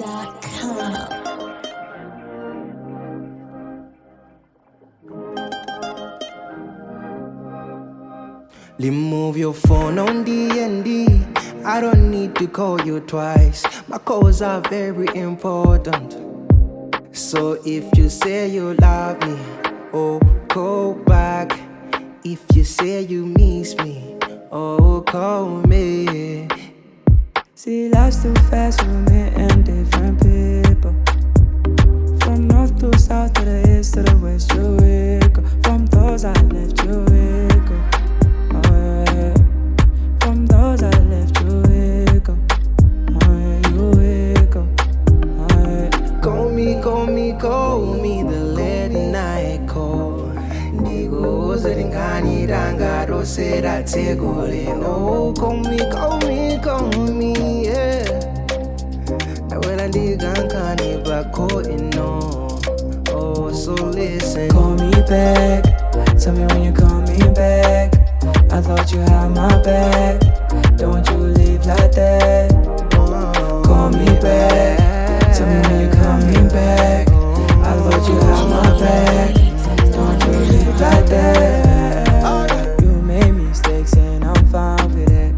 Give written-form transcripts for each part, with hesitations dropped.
OGEbeats.com. Remove your phone on DND. I don't need to call you twice. My calls are very important. So if you say you love me, oh, call back. If you say you miss me, oh, call me. See, life's too fast for me and different people. From north to south to the east to the west, you wake up. From those I left, you wake up. Oh, yeah. From those I left, you wake up. Oh, yeah, you wake up. Oh, yeah. Call me the late night call. Ndigo zingani ranga rosera tegole. Oh, call me, yeah. Nawela ndigankani bako ino. Oh, so listen. Call me back. Tell me when you're coming back. I thought you had my back. Don't you leave like that. Call me back. Tell me when you're coming back. I thought you had my back. Don't you leave like that. You made mistakes and I'm fine with it.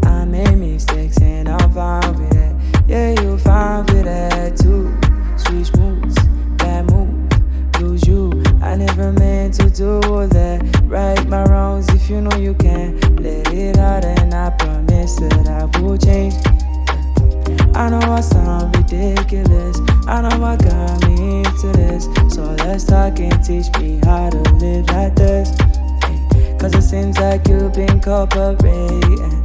I made mistakes and I'm fine with it. Yeah, you fine with that too. Switch moves, bad move, lose you. I never meant to do all that. Right my wrongs if you know you can. Let it out and I promise that I will change. I know I sound ridiculous. I know I got me into this. So let's talk and teach me how to live like this. Ay, Cause it seems like you've been cooperating.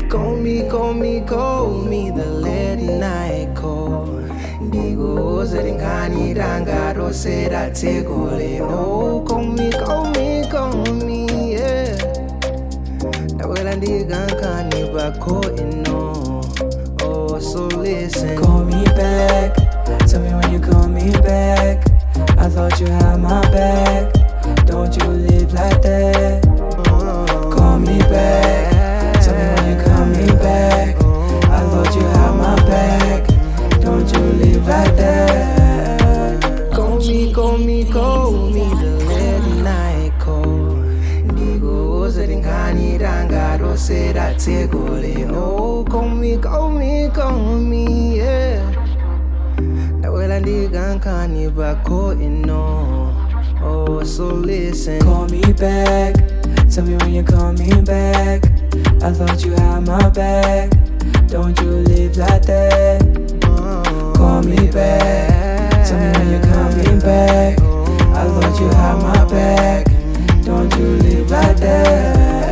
Call me the late night call. Ndigo zingani ranga rosera tegole. No, call me, yeah. Nawela ndigankani bako ino. Oh, so listen. Call me back. Tell me when you're coming back. I thought you had my back. Don't you live like that. Call me back. Tell me when you're coming back. I thought you had my back. Don't you live like that. Call me the late night call. Ndigo zingani ranga rosera tegole. Oh, call me, yeah. Nawela ndigankani bako ino. Oh, so listen. Call me back. Tell me when you're coming back. I thought you had my back. Don't you live like that. Call me back. Tell me when you're coming back. I thought you had my back. Don't you live like that.